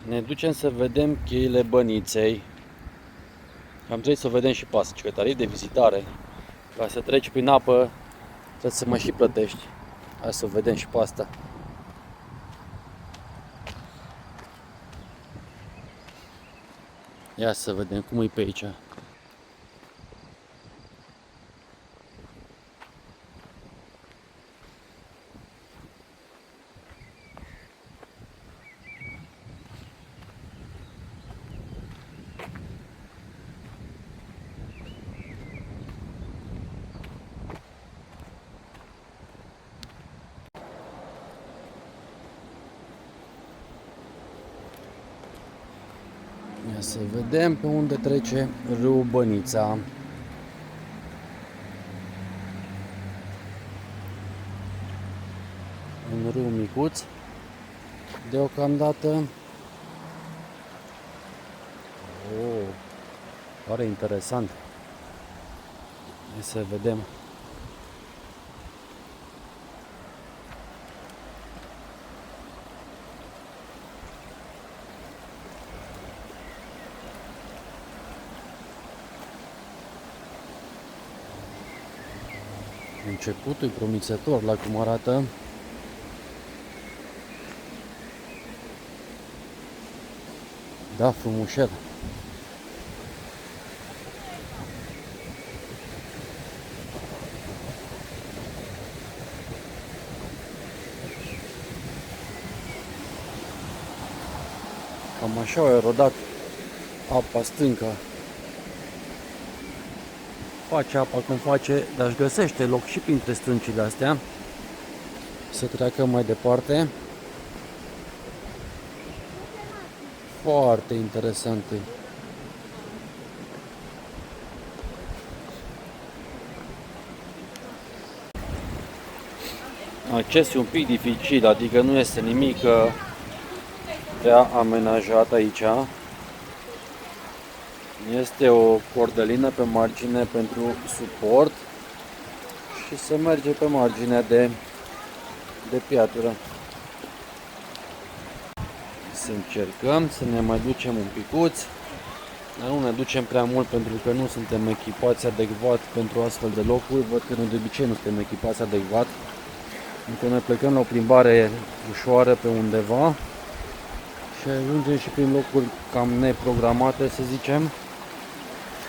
Ne ducem să vedem cheile Băniței. Am trebuit să o vedem și pe asta, că tarif de vizitare. Ca să treci prin apă, trebuie să mai și plătești. Hai să o vedem și pe asta. Ia să vedem cum e pe aici. Ia să vedem pe unde trece râul Bănița. Un râu micuț deocamdată. Oh, pare interesant. Hai să vedem. Începutul e promițător la cum arată. Da, frumușel. Cam așa a erodat apa stâncă. Face apa cum face, dar își găsește loc și printre stâncile astea. Să treacă mai departe. Foarte interesante. Acces e un pic dificil, adică nu este nimic prea amenajat aici. Este o cordelină pe margine pentru suport și se merge pe marginea de piatră. Să încercăm să ne mai ducem un picuț, dar nu ne ducem prea mult pentru că nu suntem echipați adecvat pentru astfel de locuri. Văd că noi de obicei nu suntem echipați adecvat. Încă noi plecăm la o plimbare ușoară pe undeva și ajungem și prin locuri cam neprogramate, să zicem.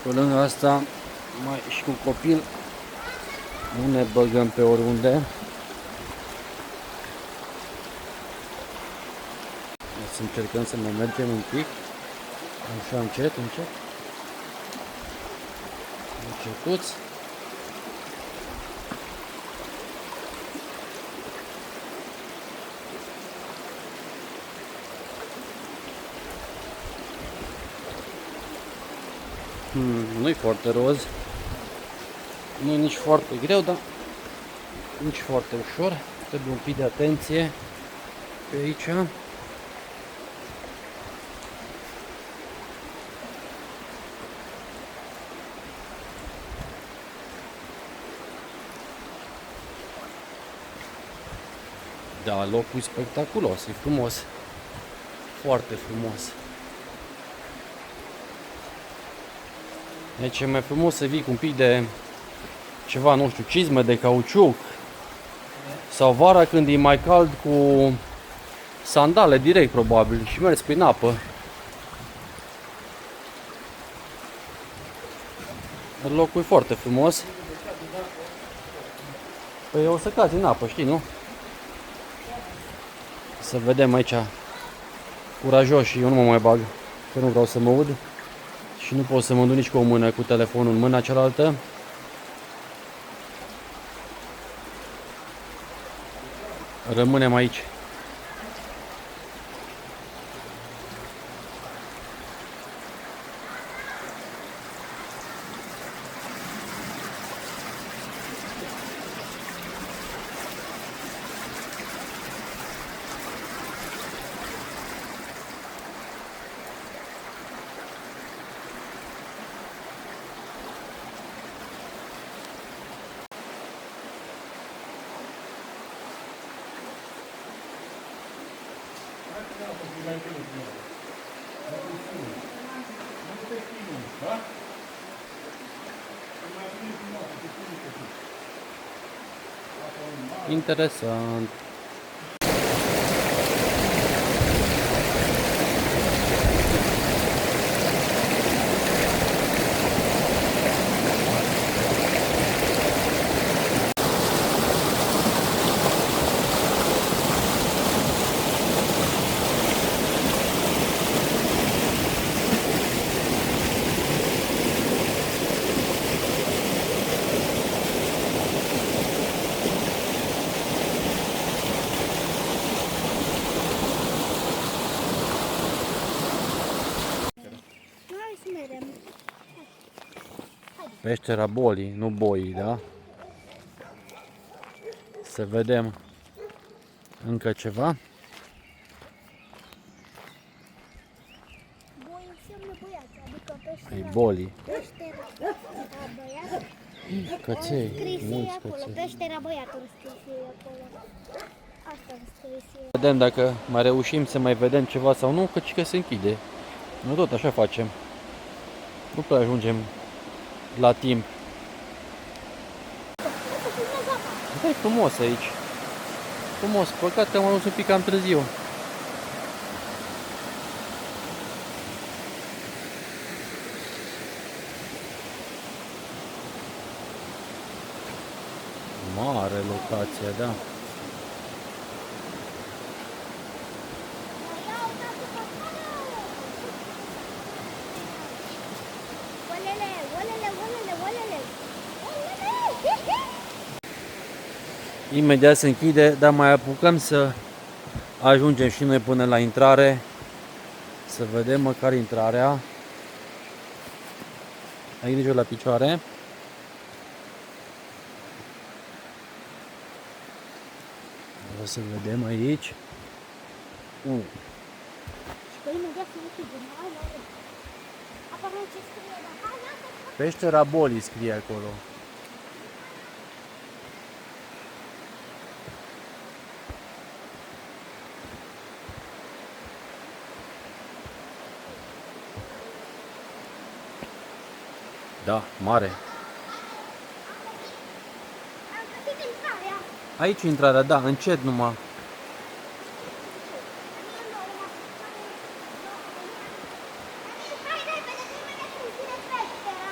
Pe lângă asta, mai și cu copil, nu ne băgăm pe oriunde. Să încercăm să mai mergem un pic, așa încet, începuț. Nu-i foarte roz, nu e nici foarte greu, dar nici foarte ușor. Trebuie un pic de atenție pe aici. Da, locul e spectaculos, e frumos, foarte frumos. Deci e mai frumos să vii cu un pic de ceva, nu știu, cizme de cauciuc sau vara când e mai cald cu sandale direct probabil și mergi prin apă. Locul e foarte frumos. Păi o să cazi în apă, știi, nu? Să vedem aici. Curajos și eu nu mă mai bag, că nu vreau să mă ud. Și nu pot să mă duc nici cu o mână cu telefonul în mâna cealaltă. Rămânem aici. Interesant. Hai să mergem. Peștera Bolii, nu Boii, da? Să vedem încă ceva. Boi înseamnă băiat, adică peștera. Păi Bolii. Peștera băiat. Căței, Scris mulți acolo, căței. peștera băiatul scris acolo. Asta am scris eu. Vedem dacă mai reușim să mai vedem ceva sau nu, căci că se închide. Noi tot așa facem. Nu prea ajungem la timp. Da, e frumos aici. Frumos, păcat că am ajuns un pic cam târziu. Mare locație, da. Olele, olele, olele, olele. Olele! Imediat se închide, dar mai apucăm să ajungem și noi până la intrare. Să vedem măcar intrarea. Ai grijă la picioare. O să vedem aici. Și că imediat se închide. Hai, hai. Apare ce scrie, dar hai, lasă. Peștera Bolii scrie acolo. Da, mare. Am găsit intrarea. Aici intrarea, da, încet numai. Hai, repede, că imediat se închide peștera.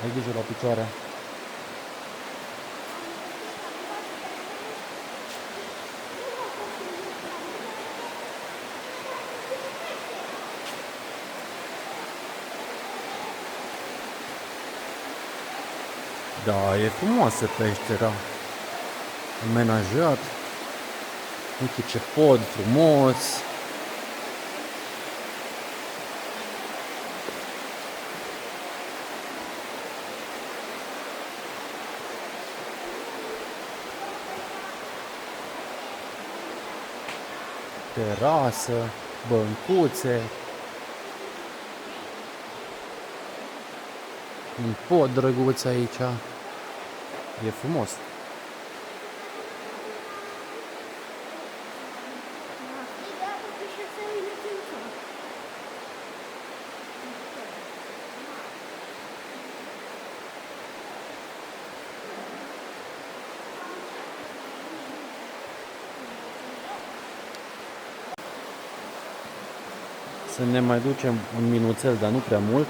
Ai grijă la picioare. Da, e frumoasă peștera. Amenajat. Uite ce pod frumos. Terasă, băncuțe. Un pod drăguț aici. E frumos. Să ne mai ducem un minuțel, dar nu prea mult.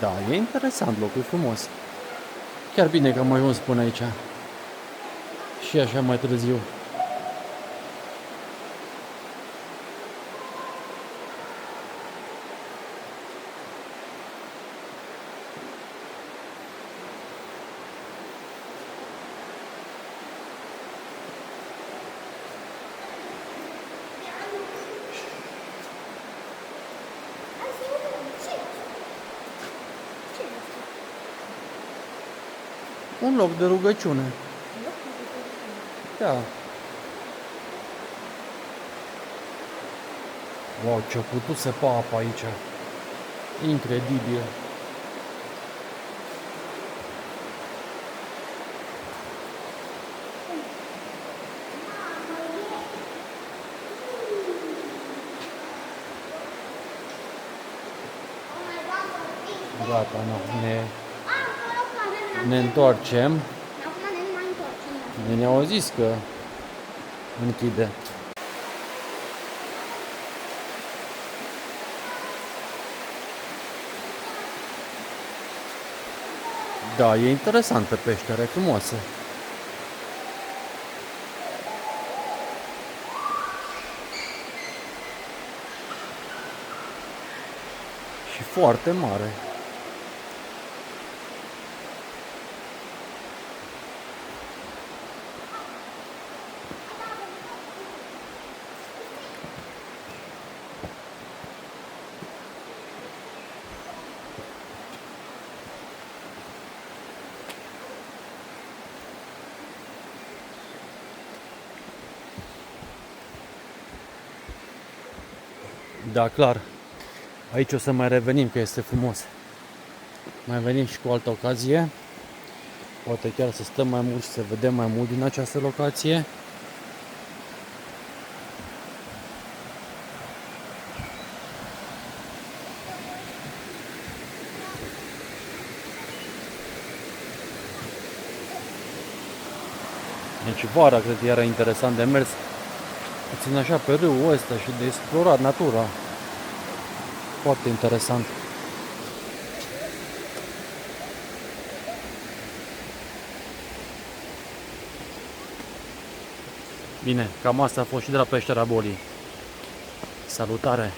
Da, e interesant locul, e frumos. Chiar bine că am ajuns până aici. Și așa mai târziu. Un loc de rugăciune. Da. Wow, ce-a putut săpa apa aici. Incredibil. Gata, no, ne întoarcem. Acum ne mai întoarcem. Ne-au zis că închide. Da, e interesantă peștera, e frumoasă. Și foarte mare. Da, clar. Aici o să mai revenim, că este frumos. Mai venim și cu altă ocazie. Poate chiar să stăm mai mult și să vedem mai mult din această locație. Deci vara cred că era interesant de mers puțin așa pe râul ăsta și de explorat natura. Foarte interesant. Bine, cam asta a fost și de la peștera Bolii. Salutare!